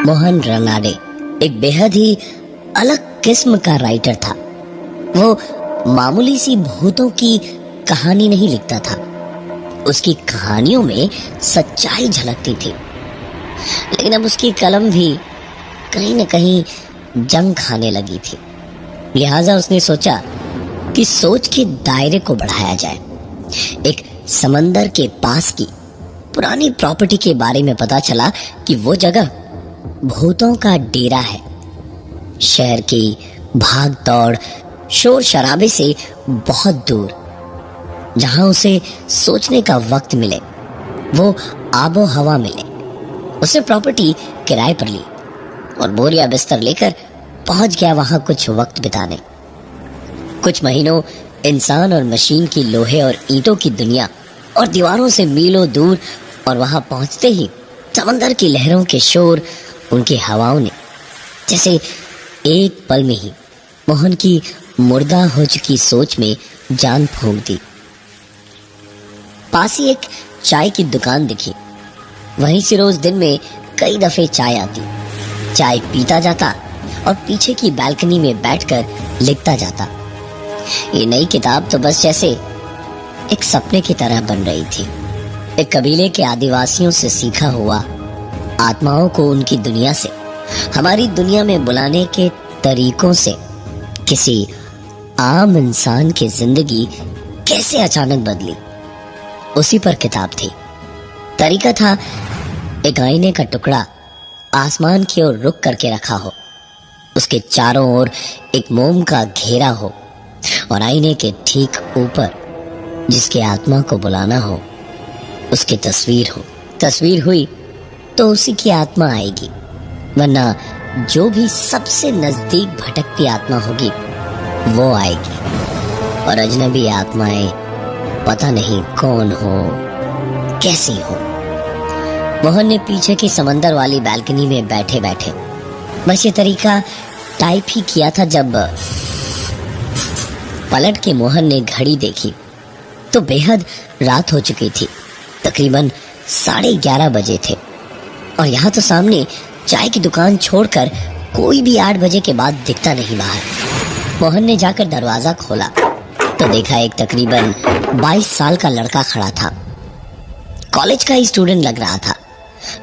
मोहन रनाडे एक बेहद ही अलग किस्म का राइटर था। वो मामूली सी भूतों की कहानी नहीं लिखता था, उसकी कहानियों में सच्चाई झलकती थी। लेकिन अब उसकी कलम भी कहीं न कहीं जंग खाने लगी थी। लिहाजा उसने सोचा कि सोच के दायरे को बढ़ाया जाए। एक समंदर के पास की पुरानी प्रॉपर्टी के बारे में पता चला कि वो जगह भूतों का डेरा है। शहर की भाग दौड़, शोर शराबे से बहुत दूर, जहां उसे सोचने का वक्त मिले, वो आबो हवा मिले। उसने प्रॉपर्टी किराए पर ली और बोरिया बिस्तर लेकर पहुंच गया वहां कुछ वक्त बिताने। कुछ महीनों इंसान और मशीन की लोहे और ईंटों की दुनिया और दीवारों से मीलों दूर, और वहां पहुंचते ही समंदर की लहरों के शोर, उनकी हवाओं ने जैसे एक पल में ही मोहन की मुर्दा हो चुकी सोच में जान फूंक दी। पास ही एक चाय की दुकान दिखी। वहीं से रोज दिन में कई दफे चाय आती। चाय पीता जाता और पीछे की बालकनी में बैठकर लिखता जाता। ये नई किताब तो बस जैसे एक सपने की तरह बन रही थी। एक कबीले के आदिवासियों से सीखा हुआ, आत्माओं को उनकी दुनिया से हमारी दुनिया में बुलाने के तरीकों से किसी आम इंसान की जिंदगी कैसे अचानक बदली, उसी पर किताब थी। तरीका था एक आईने का टुकड़ा आसमान की ओर रुख करके रखा हो, उसके चारों ओर एक मोम का घेरा हो और आईने के ठीक ऊपर जिसके आत्मा को बुलाना हो उसकी तस्वीर हो। तस्वीर हुई तो उसी की आत्मा आएगी, वरना जो भी सबसे नजदीक भटकती आत्मा होगी वो आएगी। और अजनबी आत्माएं पता नहीं कौन हो, कैसी हो। मोहन ने पीछे की समंदर वाली बालकनी में बैठे बैठे बस ये तरीका टाइप ही किया था जब पलट के मोहन ने घड़ी देखी तो बेहद रात हो चुकी थी। तकरीबन 11:30 बजे थे और यहाँ तो सामने चाय की दुकान छोड़कर कोई भी 8 बजे के बाद दिखता नहीं बाहर। मोहन ने जाकर दरवाजा खोला तो देखा एक तकरीबन 22 साल का लड़का खड़ा था। कॉलेज का ही स्टूडेंट लग रहा था।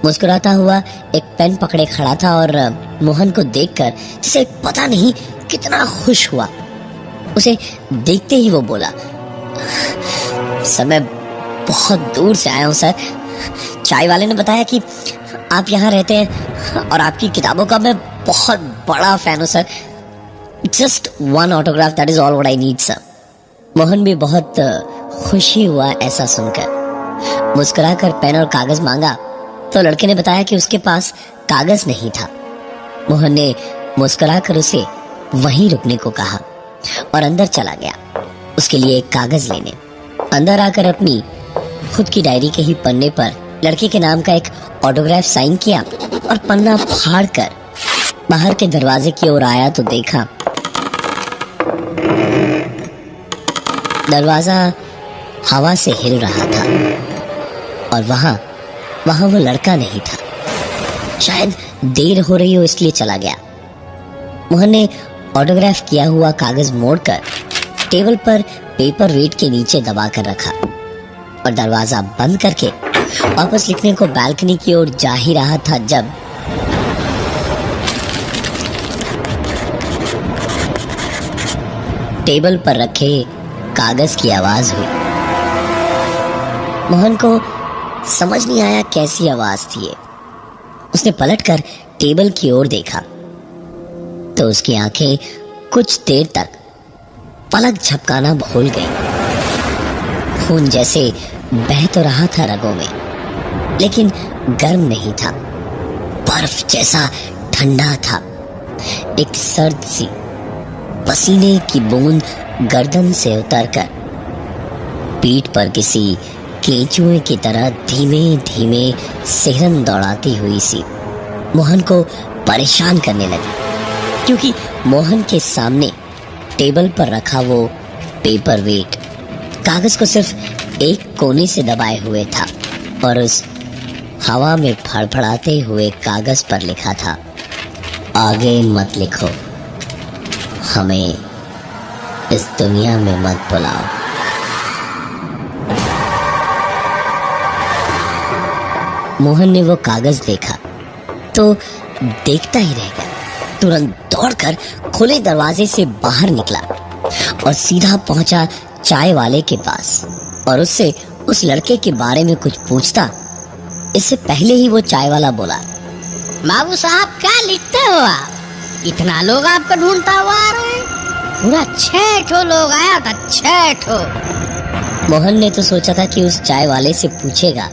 मुस्कुराता हुआ एक पेन पकड़े खड़ा था और मोहन को देखकर जिसे पता नहीं कितना खुश हुआ। उसे देखते ही वो बोला, सर मैं बहुत दूर से आया हूँ सर। चाय वाले ने बताया कि आप यहाँ रहते हैं और आपकी किताबों का मैं बहुत बड़ा फैन हूँ sir. Just one autograph, that is all what I need sir. Mohan भी बहुत खुशी हुआ ऐसा सुनकर। मुस्कुराकर पेन और कागज मांगा तो लड़के ने बताया कि उसके पास कागज नहीं था। मोहन ने मुस्कुराकर उसे वहीं रुकने को कहा और अंदर चला गया उसके लिए एक कागज लेने। अंदर आकर अपनी खुद की डायरी के ही पन्ने पर लड़के के नाम का एक ऑटोग्राफ साइन किया और पन्ना फाड़कर बाहर के दरवाजे की ओर आया तो देखा दरवाजा हवा से हिल रहा था और वहां वो लड़का नहीं था। शायद देर हो रही हो इसलिए चला गया। मोहन ने ऑटोग्राफ किया हुआ कागज मोड़कर टेबल पर पेपर वेट के नीचे दबा कर रखा और दरवाजा बंद करके वापस लिखने को बालकनी की ओर जा ही रहा था जब टेबल पर रखे कागज की आवाज हुई। मोहन को समझ नहीं आया कैसी आवाज थी ये। उसने पलटकर टेबल की ओर देखा तो उसकी आंखें कुछ देर तक पलक झपकाना भूल गई। खून जैसे बह तो रहा था रगों में, लेकिन गर्म नहीं था, बर्फ जैसा ठंडा था। एक सर्द सी पसीने की बूंद गर्दन से उतरकर पीठ पर किसी केंचुए की तरह धीमे धीमे सिहरन दौड़ाती हुई सी मोहन को परेशान करने लगी, क्योंकि मोहन के सामने टेबल पर रखा वो पेपर वेट कागज को सिर्फ एक कोने से दबाए हुए था और उस हवा में फड़फड़ाते हुए कागज पर लिखा था, आगे मत लिखो, हमें इस दुनिया में मत बुलाओ। मोहन ने वो कागज देखा तो देखता ही रह गया। तुरंत दौड़कर खुले दरवाजे से बाहर निकला और सीधा पहुंचा चाय वाले के पास और उससे उस लड़के के बारे में कुछ पूछता। इससे पहले ही वो चाय वाला बोला, बाबू साहब क्या लिखते हो आप? इतना लोग आपको ढूंढता हुआ आ रहे हैं। पूरा 6 ठो लोग आया था, 6 ठो। मोहन ने तो सोचा था कि उस चाय वाले से पूछेगा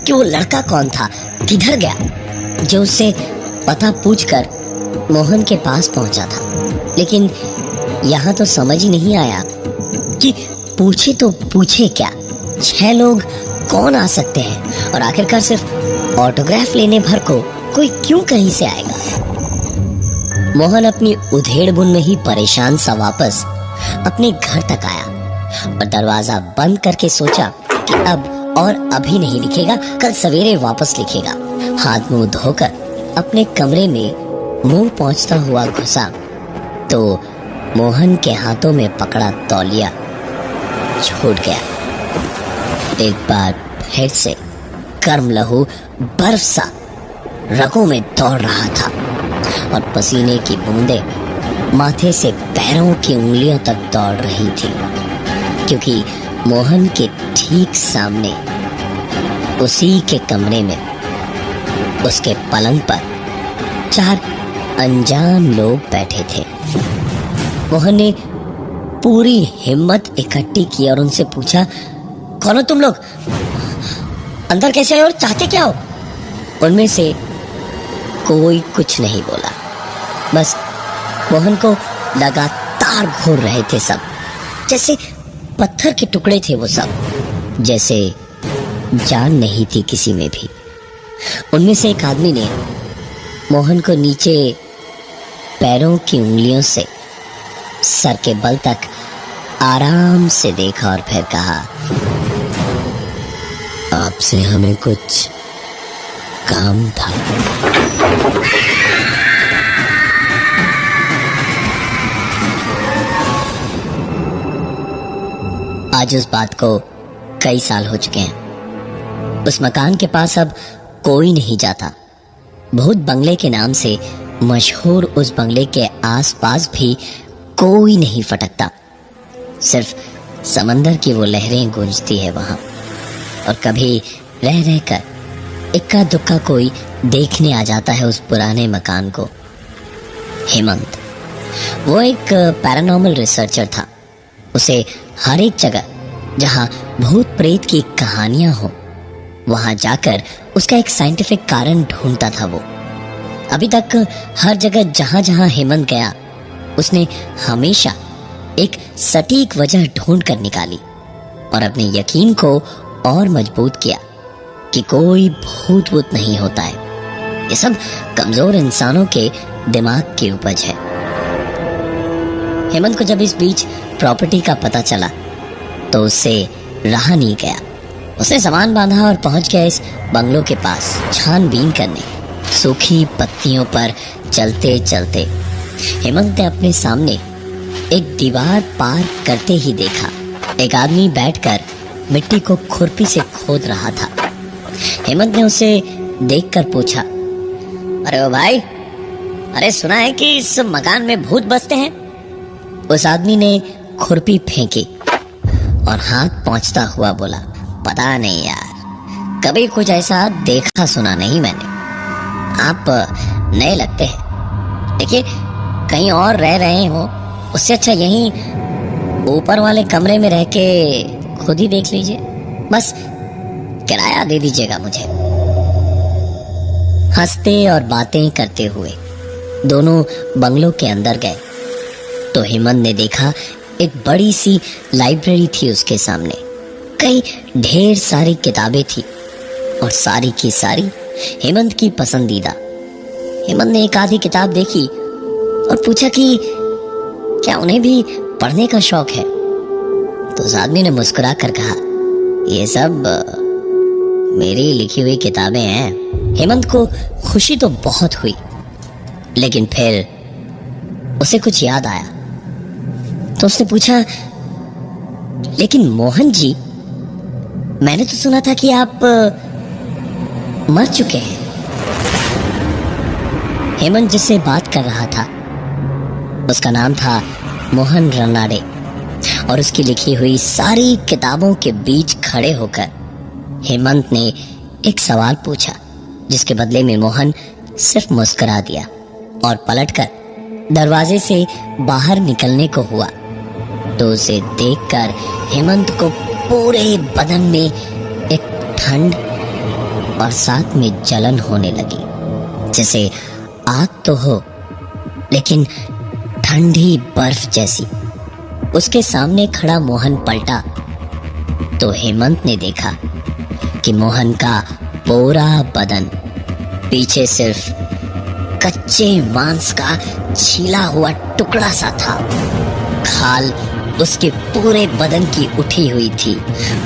कि वो लड़का कौन था, किधर गया, जो उससे पता पूछकर मोहन के पास पहुंचा था। लेकिन यहाँ तो समझ ही नहीं आया कि पूछे तो पूछे क्या। 6 लोग कौन आ सकते हैं और आखिरकार सिर्फ ऑटोग्राफ लेने भर को कोई क्यों कहीं से आएगा। मोहन अपनी उधेड़-बुन में ही परेशान सा वापस अपने घर तक आया और दरवाजा बंद करके सोचा कि अब और अभी नहीं लिखेगा, कल सवेरे वापस लिखेगा। हाथ मुंह धोकर अपने कमरे में मुंह पहुंचता हुआ घुसा तो मोहन के हाथों में पकड़ा तौलिया छूट गया। एक बार फिर से गर्म लहू बर्फ सा रगों में दौड़ रहा था और पसीने की बूंदें माथे से पैरों की उंगलियों तक दौड़ रही थी, क्योंकि मोहन के ठीक सामने उसी के कमरे में उसके पलंग पर 4 अनजान लोग बैठे थे। मोहन ने पूरी हिम्मत इकट्ठी की और उनसे पूछा, कौन हो तुम लोग? अंदर कैसे आए और चाहते क्या हो? उनमें से कोई कुछ नहीं बोला। बस मोहन को लगातार घूर रहे थे सब, जैसे पत्थर के टुकड़े थे वो सब, जैसे जान नहीं थी किसी में भी। उनमें से एक आदमी ने मोहन को नीचे पैरों की उंगलियों से सर के बल तक आराम से देखा और फिर कहा, आपसे हमें कुछ काम था। आज उस बात को कई साल हो चुके हैं। उस मकान के पास अब कोई नहीं जाता। भूत बंगले के नाम से मशहूर उस बंगले के आसपास भी कोई नहीं फटकता। सिर्फ समंदर की वो लहरें गूंजती है वहां, और कभी रह रह कर इक्का दुक्का कोई देखने आ जाता है उस पुराने मकान को। हेमंत, वो एक पैरानॉर्मल रिसर्चर था। उसे हर एक जगह जहां भूत प्रेत की कहानियां हो, वहां जाकर उसका एक साइंटिफिक कारण ढूंढता था वो। अभी तक हर जगह जहां जहां हेमंत गया, उसने हमेशा एक सटीक वजह ढूंढ कर निकाली और अपने यकीन को और मजबूत किया कि कोई भूत वूत नहीं होता है। ये सब कमजोर इंसानों के दिमाग की उपज है। हेमंत को जब इस बीच प्रॉपर्टी का पता चला तो उससे रहा नहीं गया। उसने सामान बांधा और पहुंच गया इस बंगलों के पास छानबीन करने। सूखी पत्तियों पर चलते चलते हेमंत ने अपने सामने एक दीवार पार करते ही देखा, एक आदमी बैठकर मिट्टी को खुरपी से खोद रहा था। हेमंत ने उसे देखकर पूछा, अरे ओ भाई, अरे सुना है कि इस मकान में भूत बसते हैं? उस आदमी ने खुरपी फेंकी और हाथ पहुंचता हुआ बोला, पता नहीं यार, कभी कुछ ऐसा देखा सुना नहीं मैंने। आप नए लगते हैं। देखिए, कहीं और रह रहे हो उससे अच्छा यहीं ऊपर वाले कमरे में रह के खुद ही देख लीजिए। बस किराया दे दीजिएगा मुझे। हंसते और बातें करते हुए दोनों बंगलों के अंदर गए तो हेमंत ने देखा एक बड़ी सी लाइब्रेरी थी उसके सामने। कई ढेर सारी किताबें थी और सारी की सारी हेमंत की पसंदीदा। हेमंत ने एक आधी किताब देखी और पूछा कि क्या उन्हें भी पढ़ने का शौक है? तो उस आदमी ने मुस्कुरा कर कहा, ये सब मेरी लिखी हुई किताबें हैं। हेमंत को खुशी तो बहुत हुई, लेकिन फिर उसे कुछ याद आया तो उसने पूछा, लेकिन मोहन जी, मैंने तो सुना था कि आप मर चुके हैं। हेमंत जिससे बात कर रहा था उसका नाम था मोहन रनाडे, और उसकी लिखी हुई सारी किताबों के बीच खड़े होकर हेमंत ने एक सवाल पूछा, जिसके बदले में मोहन सिर्फ मुस्कुरा दिया और पलटकर दरवाजे से बाहर निकलने को हुआ तो उसे देखकर हेमंत को पूरे बदन में एक ठंड और साथ में जलन होने लगी, जैसे आग तो हो लेकिन ठंडी बर्फ जैसी। उसके सामने खड़ा मोहन पलटा तो हेमंत ने देखा कि मोहन का पूरा बदन पीछे सिर्फ कच्चे मांस का छीला हुआ टुकड़ा सा था। खाल उसके पूरे बदन की उठी हुई थी,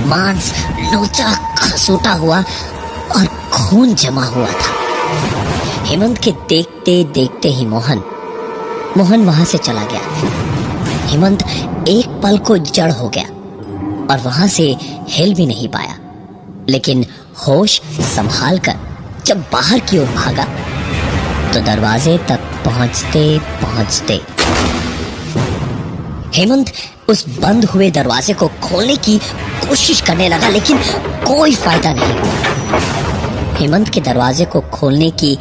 मांस लोचा खसूटा हुआ और खून जमा हुआ था। हेमंत के देखते देखते ही मोहन वहां से चला गया। हेमंत एक पल को जड़ हो गया और वहां से हिल भी नहीं पाया, लेकिन होश संभाल कर जब बाहर की ओर भागा तो दरवाजे तक पहुंचते पहुंचते हेमंत उस बंद हुए दरवाजे को खोलने की कोशिश करने लगा, लेकिन कोई फायदा नहीं हुआ। हेमंत के दरवाजे को खोलने की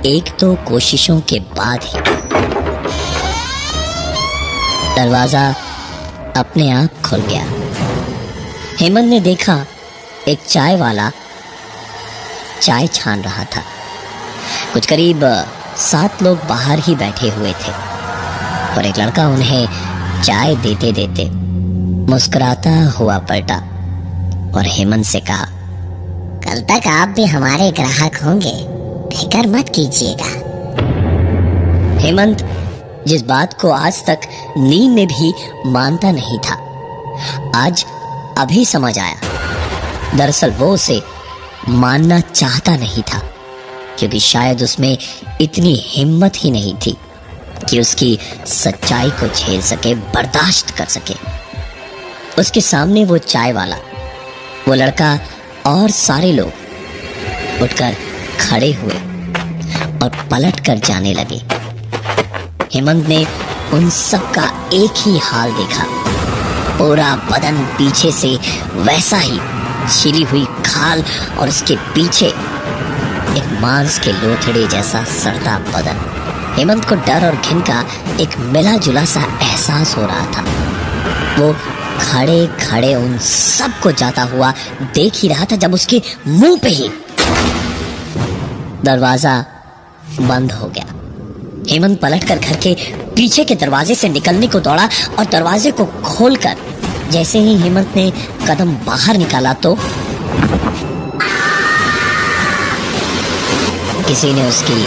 एक दो कोशिशों के बाद ही दरवाजा अपने आप खुल गया। हेमंत ने देखा एक चाय वाला चाय छान रहा था। कुछ करीब 7 लोग बाहर ही बैठे हुए थे और एक लड़का उन्हें चाय देते देते मुस्कुराता हुआ पलटा और हेमंत से कहा, कल तक आप भी हमारे ग्राहक होंगे, फिक्र मत कीजिएगा। हेमंत जिस बात को आज तक नींद में भी मानता नहीं था, आज अभी समझ आया। दरअसल वो उसे मानना चाहता नहीं था, क्योंकि शायद उसमें इतनी हिम्मत ही नहीं थी कि उसकी सच्चाई को झेल सके, बर्दाश्त कर सके। उसके सामने वो चाय वाला, वो लड़का और सारे लोग उठकर खड़े हुए और पलट कर जाने लगे। हेमंत ने उन सब का एक ही हाल देखा, पूरा बदन पीछे से वैसा ही छिली हुई खाल और उसके पीछे एक मांस के लोथड़े जैसा सड़ता बदन। हेमंत को डर और घिन का एक मिला जुला सा एहसास हो रहा था। वो खड़े खड़े उन सबको जाता हुआ देख ही रहा था जब उसके मुंह पे ही दरवाजा बंद हो गया। हेमंत पलटकर घर के पीछे के दरवाजे से निकलने को दौड़ा और दरवाजे को खोलकर जैसे ही हेमंत ने कदम बाहर निकाला तो किसी ने उसकी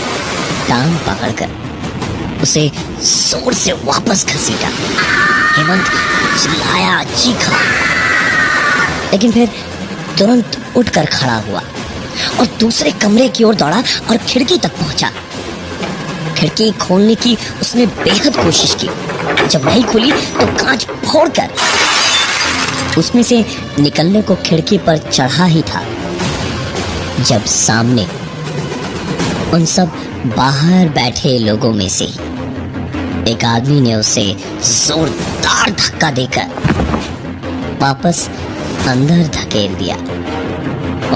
टांग पकड़कर उसे जोर से वापस घसीटा। हेमंत चिल्लाया, चीखा, लेकिन फिर तुरंत उठकर खड़ा हुआ और दूसरे कमरे की ओर दौड़ा और खिड़की तक पहुंचा। खिड़की खोलने की उसने बेहद कोशिश की। जब नहीं खुली तो कांच फोड़कर उसमें से निकलने को खिड़की पर चढ़ा ही था, जब सामने उन सब बाहर बैठे लोगों में से एक आदमी ने उसे जोरदार धक्का देकर वापस अंदर धकेल दिया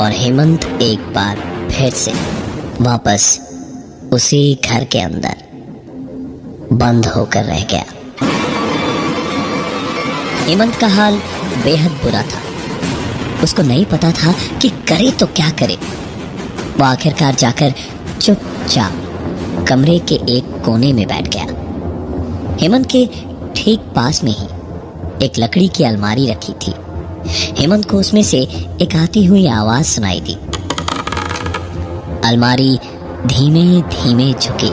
और हेमंत एक बार फिर से वापस उसी घर के अंदर बंद होकर रह गया। हेमंत का हाल बेहद बुरा था। उसको नहीं पता था कि करे तो क्या करे। वो आखिरकार जाकर चुपचाप कमरे के एक कोने में बैठ गया। हेमंत के ठीक पास में ही एक लकड़ी की अलमारी रखी थी। हेमंत को उसमें से एक आती हुई आवाज सुनाई दी। अलमारी धीमे धीमे झुकी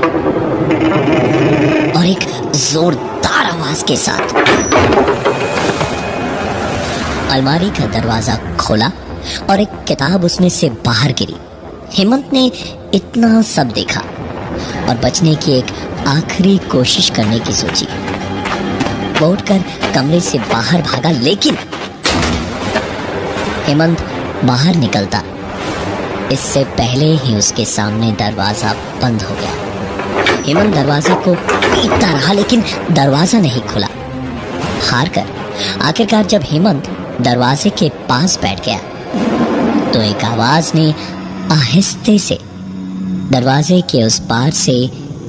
और एक जोरदार आवाज के साथ अलमारी का दरवाजा खोला और एक किताब उसमें से बाहर गिरी। हेमंत ने इतना सब देखा और बचने की एक आखिरी कोशिश करने की सोची। वो उठकर कमरे से बाहर भागा, लेकिन हेमंत बाहर निकलता इससे पहले ही उसके सामने दरवाजा बंद हो गया। हेमंत दरवाजे को पीटता रहा, लेकिन दरवाजा नहीं खुला। हार कर आखिरकार जब हेमंत दरवाजे के पास बैठ गया तो एक आवाज ने आहिस्ते से दरवाजे के उस पार से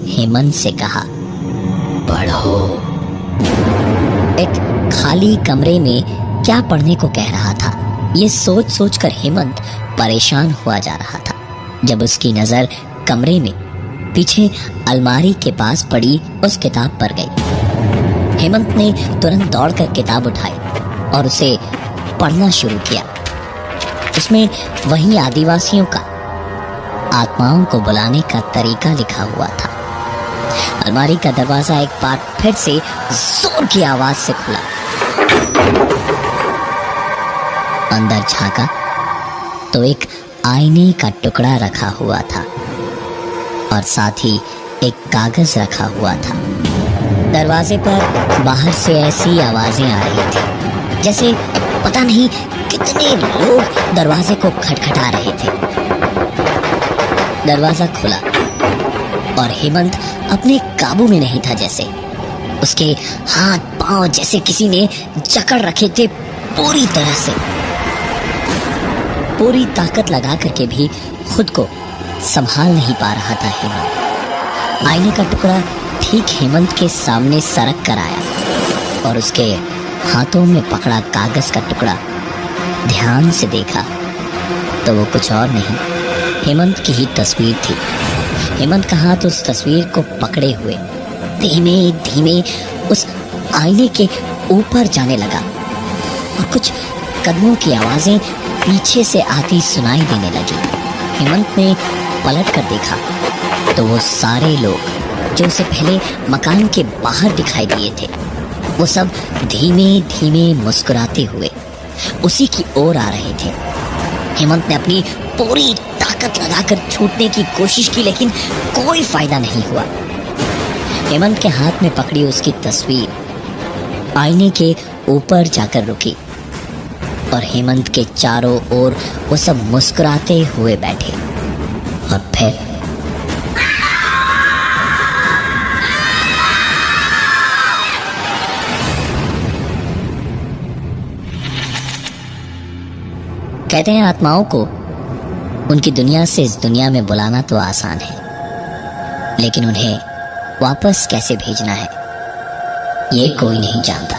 हेमंत से कहा, पढ़ो। एक खाली कमरे में क्या पढ़ने को कह रहा था, ये सोच सोच कर हेमंत परेशान हुआ जा रहा था, जब उसकी नजर कमरे में पीछे अलमारी के पास पड़ी उस किताब पर गई। हेमंत ने तुरंत दौड़कर किताब उठाई और उसे पढ़ना शुरू किया। उसमें वही आदिवासियों का आत्माओं को बुलाने का तरीका लिखा हुआ था। अलमारी का दरवाजा एक बार फिर से जोर की आवाज से खुला। अंदर झांका तो एक आईने का टुकड़ा रखा हुआ था और साथ ही एक कागज रखा हुआ था। दरवाजे पर बाहर से ऐसी आवाजें आ रही थी जैसे पता नहीं कितने लोग दरवाजे को खटखटा रहे थे। दरवाजा खुला और हेमंत अपने काबू में नहीं था, जैसे उसके हाथ पांव जैसे किसी ने जकड़ रखे थे पूरी तरह से। पूरी ताकत लगा करके भी खुद को संभाल नहीं पा रहा था हेमंत। आईने का टुकड़ा ठीक हेमंत के सामने सरक कर आया और उसके हाथों में पकड़ा कागज का टुकड़ा ध्यान से देखा तो वो कुछ और नहीं, हेमंत की ही तस्वीर थी। हेमंत का हाथ उस तस्वीर को पकड़े हुए धीमे धीमे उस आईने के ऊपर जाने लगा और कुछ कदमों की आवाजें पीछे से आती सुनाई देने लगी। हेमंत ने पलट कर देखा तो वो सारे लोग जो उसे पहले मकान के बाहर दिखाई दिए थे, वो सब धीमे धीमे मुस्कुराते हुए उसी की ओर आ रहे थे। हेमंत ने अपनी पूरी ताकत लगाकर छूटने की कोशिश की, लेकिन कोई फायदा नहीं हुआ। हेमंत के हाथ में पकड़ी उसकी तस्वीर आईने के ऊपर जाकर रुकी और हेमंत के चारों ओर वो सब मुस्कुराते हुए बैठे। और फिर कहते हैं आत्माओं को उनकी दुनिया से इस दुनिया में बुलाना तो आसान है, लेकिन उन्हें वापस कैसे भेजना है ये कोई नहीं जानता।